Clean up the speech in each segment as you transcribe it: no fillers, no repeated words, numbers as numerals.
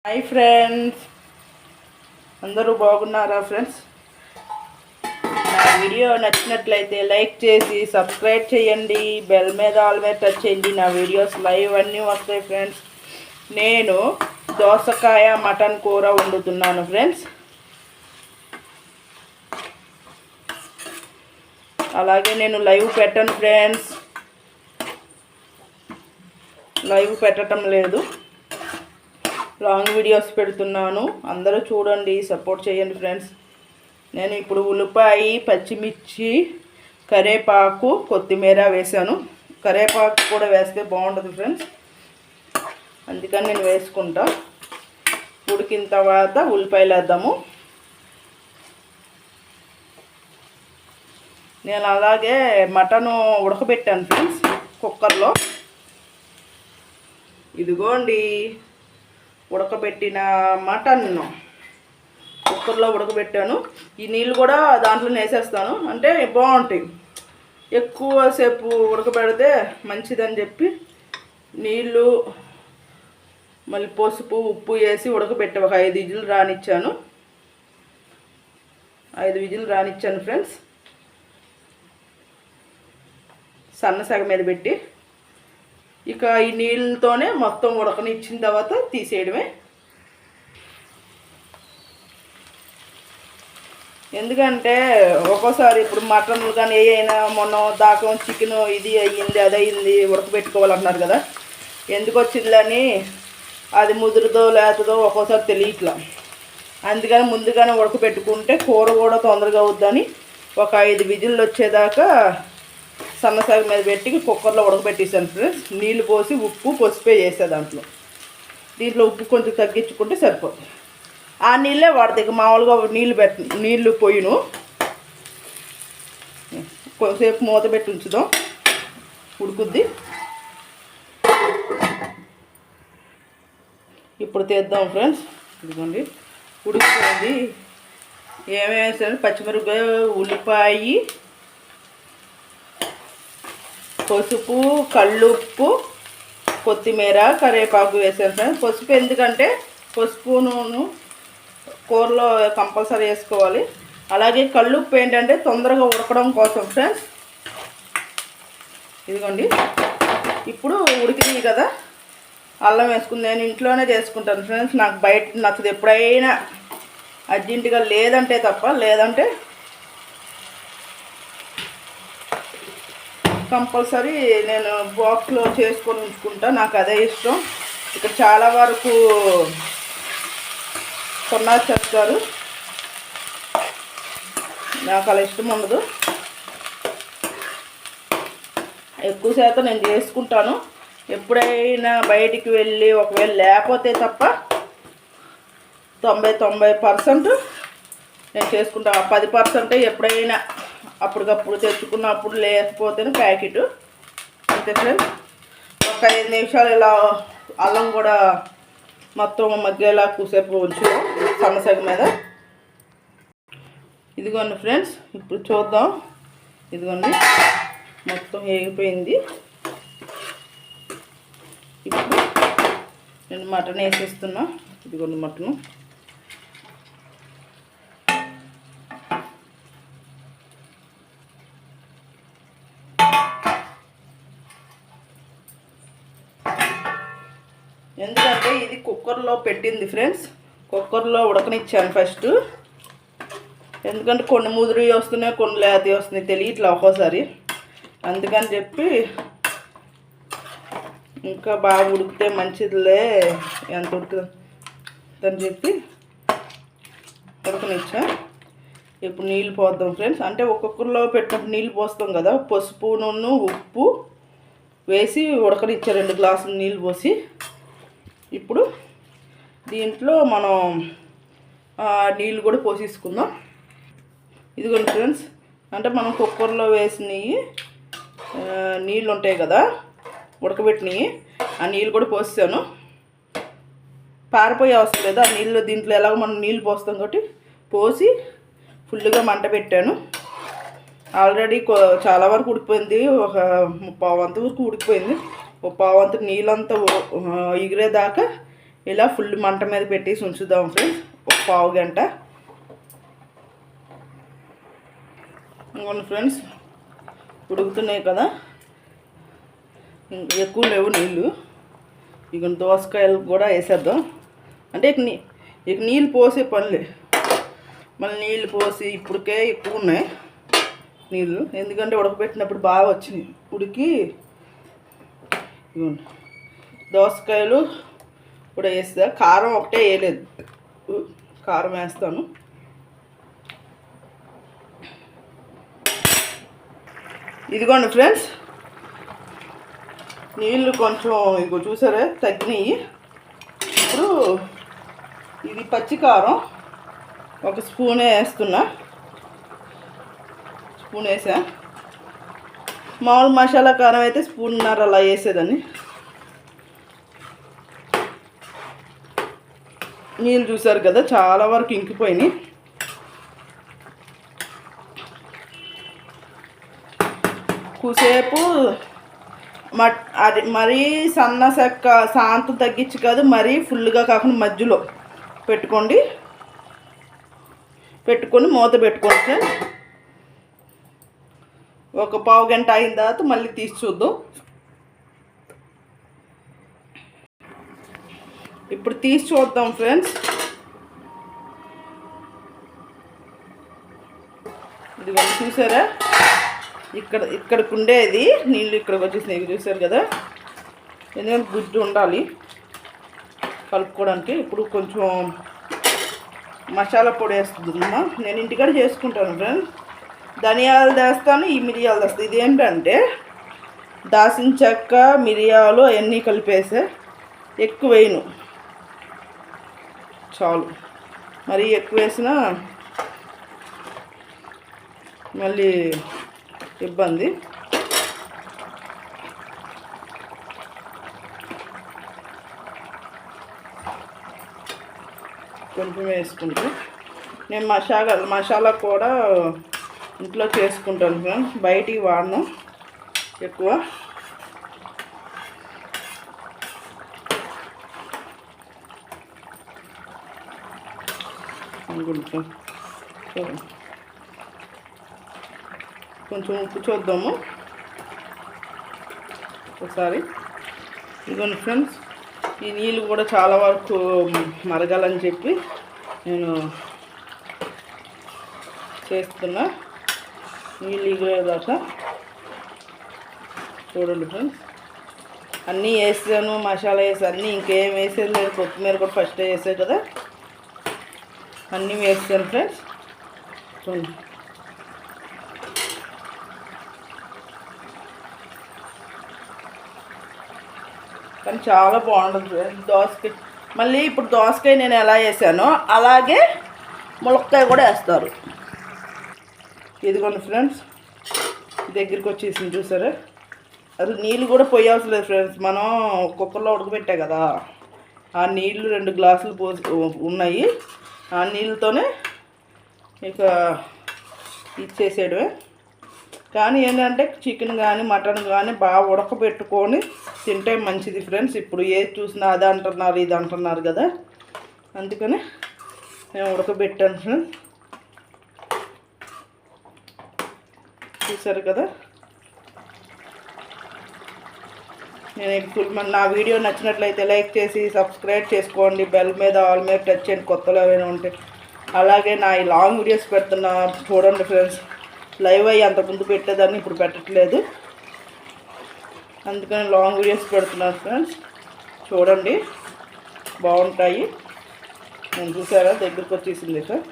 Hi friends, అందరూ బాగున్నారా friends? నా వీడియో నచ్చినట్లయితే లైక్ చేసి సబ్స్క్రైబ్ చేయండి, బెల్ మీద ఆల్ మీద టచ్ చేయండి. నా వీడియోస్ లైవ్ అన్నీ వస్తాయి ఫ్రెండ్స్. నేను దోసకాయ మటన్ కూర వండుతున్నాను ఫ్రెండ్స్. అలాగే నేను లైవ్ పెట్టను ఫ్రెండ్స్, లైవ్ పెట్టడం లేదు, లాంగ్ వీడియోస్ పెడుతున్నాను. అందరూ చూడండి, సపోర్ట్ చేయండి ఫ్రెండ్స్. నేను ఇప్పుడు ఉల్లిపాయ, పచ్చిమిర్చి, కరివేపాకు, కొత్తిమీర వేసాను. కరివేపాకు కూడా వేస్తే బాగుంటుంది ఫ్రెండ్స్, అందుకని నేను వేసుకుంటా. ఉడికిన తర్వాత ఉల్లిపాయలు వేద్దాము. నేను అలాగే మటను ఉడకబెట్టాను ఫ్రెండ్స్ కుక్కర్లో. ఇదిగోండి ఉడకబెట్టిన మటన్ కుక్కర్లో ఉడకబెట్టాను. ఈ నీళ్ళు కూడా దాంట్లో వేసేస్తాను, అంటే బాగుంటాయి. ఎక్కువసేపు ఉడకబెడితే మంచిదని చెప్పి నీళ్ళు మళ్ళీ పసుపు ఉప్పు వేసి ఉడకబెట్టి ఒక 5 విజిల్ రానిచ్చాను. 5 విజిల్ రానిచ్చాను ఫ్రెండ్స్, సన్న సగ మీద పెట్టి. ఇక ఈ నీళ్ళతోనే మొత్తం ఉడకనిచ్చిన తర్వాత తీసేయడమే. ఎందుకంటే ఒక్కోసారి ఇప్పుడు మటన్లు కానీ అయినా మొన్న దాకా చికెన్ ఇది అయ్యింది అది అయ్యింది ఉడకబెట్టుకోవాలంటున్నారు కదా, ఎందుకు వచ్చిందని అది ముదురుదో లేతదో ఒక్కోసారి తెలియట్లా. అందుకని ముందుగానే ఉడకబెట్టుకుంటే కూర కూడా తొందరగా అవుద్దని ఒక 5 విజిల్లు వచ్చేదాకా సన్నసాగు మీద పెట్టి కుక్కర్లో ఉడకబెట్టేసాను ఫ్రెండ్స్. నీళ్ళు పోసి ఉప్పు పసుపే వేసా దాంట్లో. దీంట్లో ఉప్పు కొంచెం తగ్గించుకుంటే సరిపోతుంది. ఆ నీళ్ళే వాడితే మామూలుగా నీళ్ళు పోయిను. కొంచెంసేపు మూత పెట్టి ఉంచుదాం, ఉడుకుద్ది. ఇప్పుడు తీద్దాం ఫ్రెండ్స్. ఇదిగోండి ఉడికిపోయింది. ఏమేమి వేసాను? పచ్చిమిరపకాయ, ఉల్లిపాయ, పసుపు, కల్లుప్పు, కొత్తిమీర, కరివేపాకు వేసాను ఫ్రెండ్స్. పసుపు ఎందుకంటే పసుపును కూరలో కంపల్సరీ వేసుకోవాలి. అలాగే కల్లుప్పు ఏంటంటే తొందరగా ఉడకడం కోసం ఫ్రెండ్స్. ఇదిగోండి ఇప్పుడు ఉడికింది కదా, అల్లం వేసుకుని నేను ఇంట్లోనే చేసుకుంటాను ఫ్రెండ్స్. నాకు బయట నచ్చదు, ఎప్పుడైనా అర్జెంటుగా లేదంటే తప్ప, లేదంటే కంపల్సరీ నేను బాక్స్లో చేసుకొని ఉంచుకుంటా. నాకు అదే ఇష్టం. ఇక్కడ చాలా వరకు కొన్నారు చేస్తారు, నాకు అలా ఇష్టం ఉండదు. ఎక్కువ శాతం నేను చేసుకుంటాను. ఎప్పుడైనా బయటికి వెళ్ళి ఒకవేళ లేకపోతే తప్ప 90% నేను చేసుకుంటాను. 10% ఎప్పుడైనా అప్పటికప్పుడు తెచ్చుకున్నప్పుడు, లేకపోతేనే ప్యాకెట్ అంతే ఫ్రెండ్స్. ఒక 5 నిమిషాలు ఇలా అల్లం కూడా మొత్తం మగ్గేలా కూసేపు ఉంచుదాం సన్నసగ మీద. ఇదిగోండి ఫ్రెండ్స్, ఇప్పుడు చూద్దాం. ఇదిగోండి మొత్తం వేగిపోయింది. ఇప్పుడు నేను మటన్ వేసేస్తున్నా. ఇదిగోండి మటను. ఎందుకంటే ఇది కుక్కర్లో పెట్టింది ఫ్రెండ్స్, కుక్కర్లో ఉడకనిచ్చాను ఫస్ట్. ఎందుకంటే కొన్ని ముదురు వస్తున్నాయి, కొన్ని లేతవి వస్తున్నాయి, తెలియట్లా ఒక్కోసారి. అందుకని చెప్పి ఇంకా బాగా ఉడికితే మంచిదిలే, ఎంత ఉడుకుతుందని చెప్పి ఉడకనిచ్చా. ఇప్పుడు నీళ్ళు పోద్దాం ఫ్రెండ్స్. అంటే కుక్కర్లో పెట్టినప్పుడు నీళ్ళు పోస్తాం కదా, పసుపును ఉప్పు వేసి ఉడకనిచ్చా 2 గ్లాసులు నీళ్ళు పోసి. ఇప్పుడు దీంట్లో మనం నీళ్ళు కూడా పోసేసుకుందాం. ఇదిగోండి ఫ్రెండ్స్, అంటే మనం కుక్కర్లో వేసినవి నీళ్ళు ఉంటాయి కదా ఉడకబెట్టినవి, ఆ నీళ్ళు కూడా పోసాను. పారిపోయే అవసరం లేదు. ఆ నీళ్ళు దీంట్లో ఎలాగో మనం నీళ్ళు పోస్తాం కాబట్టి పోసి ఫుల్గా మంట పెట్టాను. ఆల్రెడీ చాలా వరకు ఉడికిపోయింది. ఒక 1/4 వంతు వరకు ఉడికిపోయింది. 1/4 వంతు నీళ్ళంతా ఎగిరేదాకా ఇలా ఫుల్ మంట మీద పెట్టేసి ఉంచుదాం ఫ్రెండ్స్ ఒక పావు గంట. ఇంకొన్ని ఫ్రెండ్స్ ఉడుకుతున్నాయి కదా, ఎక్కువ లేవు నీళ్ళు. ఇక దోసకాయలు కూడా వేసేద్దాం. అంటే ఇక నీళ్ళు పోసే పనిలే, మళ్ళీ నీళ్ళు పోసి ఇప్పటికే ఎక్కువ ఉన్నాయి నీళ్ళు, ఎందుకంటే ఉడకబెట్టినప్పుడు బాగా వచ్చినాయి ఉడికి. దోసకాయలు కూడా వేస్తా. కారం ఒకటే వేయలేదు, కారం వేస్తాను. ఇదిగోండి ఫ్రెండ్స్, నీళ్ళు కొంచెం ఇగో చూసారా తగ్గినాయి. ఇప్పుడు ఇది పచ్చికారం ఒక స్పూనే వేస్తున్నా. స్పూన్ వేసా. మామూలు మసాలా కారం అయితే స్పూన్నర అలా వేసేదాన్ని. నీళ్ళు చూసారు కదా చాలా వరకు ఇంకిపోయినాయి. కూసేపు అది మరీ సన్న చెక్క శాంతం తగ్గించి కాదు, మరీ ఫుల్గా కాకుండా మధ్యలో పెట్టుకొని మూత పెట్టుకోండి. ఒక పావు గంట అయిన తర్వాత మళ్ళీ తీసి చూద్దాం. ఇప్పుడు తీసి చూద్దాం ఫ్రెండ్స్. ఇది చూసారా, ఇక్కడికి ఉండేది నీళ్ళు ఇక్కడికి వచ్చేసినాయి చూసారు కదా. ఎందుకంటే గుజ్జు ఉండాలి కలుపుకోవడానికి. ఇప్పుడు కొంచెం మసాలా పొడి వేస్తుందమ్మా. నేను ఇంటికాడ చేసుకుంటాను ఫ్రెండ్స్. ధనియాలు వేస్తాను, ఈ మిరియాలు వేస్తాను. ఇదేంటంటే దాల్చిన చెక్క, మిరియాలు అవన్నీ కలిపేసే, ఎక్కువ వేయను, చాలు. మరి ఎక్కువ వేసినా మళ్ళీ ఇబ్బంది. కొంచెం వేసుకుంటే నేను మసాలా కూడా ఇంట్లో చేసుకుంటాను ఫ్రెండ్స్, బయటికి వాడను ఎక్కువ. కొంచెం ఉప్పు చూద్దాము ఒకసారి. ఇదిగోండి ఫ్రెండ్స్, ఈ నీళ్ళు కూడా చాలా వరకు మరగాలని చెప్పి నేను చేస్తున్నా. నీళ్ళు ఇగేదాకా చూడండి ఫ్రెండ్స్. అన్నీ వేసాను, మసాలా వేసి అన్నీ, ఇంకేం వేసేది లేదు. కొత్తిమీర కూడా ఫస్ట్ వేసే కదా, అన్నీ వేసాను ఫ్రెండ్స్. చూడండి కానీ చాలా బాగుంటుంది దోసకాయ. మళ్ళీ ఇప్పుడు దోసకాయ నేను ఎలా వేసానో అలాగే ములక్కాయ కూడా వేస్తారు. ఇదిగోండి ఫ్రెండ్స్, దగ్గరికి వచ్చేసింది చూసారా. అది నీళ్ళు కూడా పోయాల్సిన లేదు ఫ్రెండ్స్. మనం కుక్కర్లో ఉడకబెట్టా కదా, ఆ నీళ్ళు 2 గ్లాసులు ఉన్నాయి. ఆ నీళ్ళతోనే ఇక ఇచ్చేసేయడమే. కానీ ఏంటంటే చికెన్ కానీ మటన్ కానీ బాగా ఉడకబెట్టుకొని తింటే మంచిది ఫ్రెండ్స్. ఇప్పుడు ఏది చూసినా అది అంటున్నారు, ఇది అంటున్నారు కదా, అందుకని నేను ఉడకబెట్టాను ఫ్రెండ్స్. చూసారు కదా. నేను ఇప్పుడు నా వీడియో నచ్చినట్లయితే లైక్ చేసి సబ్స్క్రైబ్ చేసుకోండి. బెల్ మీద ఆల్ మీద టచ్ చేయండి కొత్తలో ఏమైనా ఉంటే. అలాగే నా ఈ లాంగ్ వీడియోస్ పెడుతున్నా చూడండి ఫ్రెండ్స్. లైవ్ అయ్యి అంతకుముందు పెట్టేదాన్ని, ఇప్పుడు పెట్టట్లేదు, అందుకని లాంగ్ వీడియోస్ పెడుతున్నాను ఫ్రెండ్స్. చూడండి బాగుంటాయి. నేను చూసారా దగ్గరికి వచ్చేసింది సార్.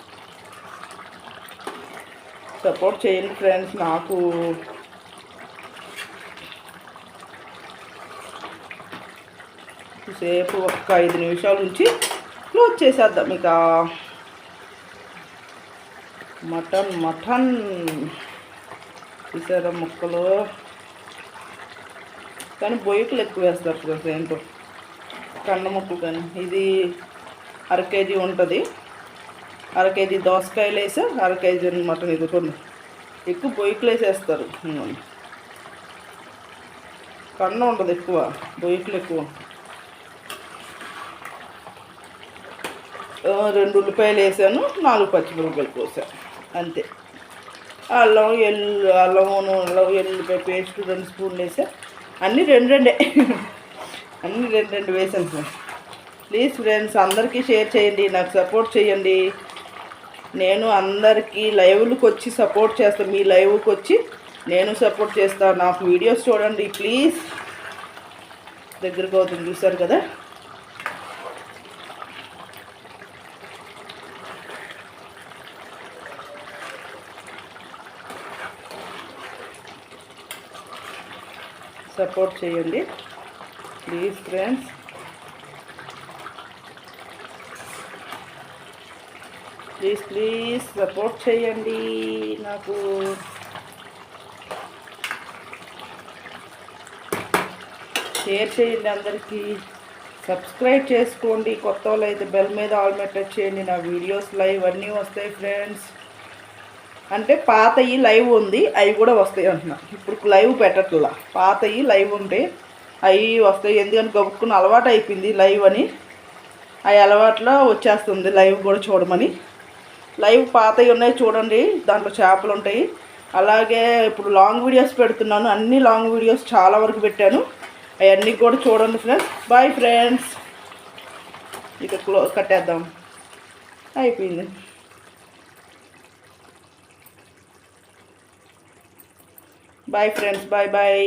సపోర్ట్ చేయండి ఫ్రెండ్స్ నాకు. సేపు ఒక 5 నిమిషాల నుంచి క్లోజ్ చేసేద్దాం. ఇక మటన్ చూసారా ముక్కలు. కానీ బొయ్యకులు ఎక్కువ వేస్తారు ఫ్రెండ్స్, ఏంటో కండ ముక్కలు. కానీ ఇది 1/2 కేజీ ఉంటుంది. 1/2 కేజీ దోసకాయలు వేసి 1/2 కేజీ మటన్. ఇది చూడండి ఎక్కువ బొయ్యకులు వేసేస్తారు. కండ ఉండదు ఎక్కువ, బొయ్యకులు ఎక్కువ. 2 ఉల్లిపాయలు వేసాను, 4 పచ్చిమిరపకాయలు కోసాను అంతే. అల్లం ఎల్లుల్లిపాయ పేస్ట్ 2 స్పూన్లు వేసాను. అన్నీ 2 అన్నీ 2 వేసాను ఫ్రెండ్స్. ప్లీజ్ ఫ్రెండ్స్ అందరికీ షేర్ చేయండి, నాకు సపోర్ట్ చేయండి. నేను అందరికీ లైవ్లకు వచ్చి సపోర్ట్ చేస్తాను. మీ లైవ్కి వచ్చి నేను సపోర్ట్ చేస్తాను. నాకు వీడియోస్ చూడండి ప్లీజ్. దగ్గరకు అవుతుంది చూసారు కదా. సపోర్ట్ చేయండి ప్లీజ్ ఫ్రెండ్స్. ప్లీజ్ సపోర్ట్ చేయండి నాకు. షేర్ చేయండి అందరికీ. సబ్స్క్రైబ్ చేసుకోండి. కొత్త వాళ్ళు అయితే బెల్ మీద ఆల్ టచ్ చేయండి. నా వీడియోస్ లైవ్ అన్నీ వస్తాయి ఫ్రెండ్స్. అంటే పాతవి లైవ్ ఉంది, అవి కూడా వస్తాయి అంటున్నా. ఇప్పుడు లైవ్ పెట్టట్లా, పాతవి లైవ్ ఉంటాయి, అవి వస్తాయి. ఎందుకంటే గబుక్కుని అలవాటు అయిపోయింది లైవ్ అని. ఆ అలవాట్లో వచ్చేస్తుంది లైవ్ కూడా చూడమని. లైవ్ పాతవి ఉన్నాయి చూడండి, దాంట్లో చేపలు ఉంటాయి. అలాగే ఇప్పుడు లాంగ్ వీడియోస్ పెడుతున్నాను, అన్ని లాంగ్ వీడియోస్ చాలా వరకు పెట్టాను, అవన్నీ కూడా చూడండి ఫ్రెండ్స్. Bye friends. ఇక కట్టేద్దాం, అయిపోయింది. Bye friends, bye.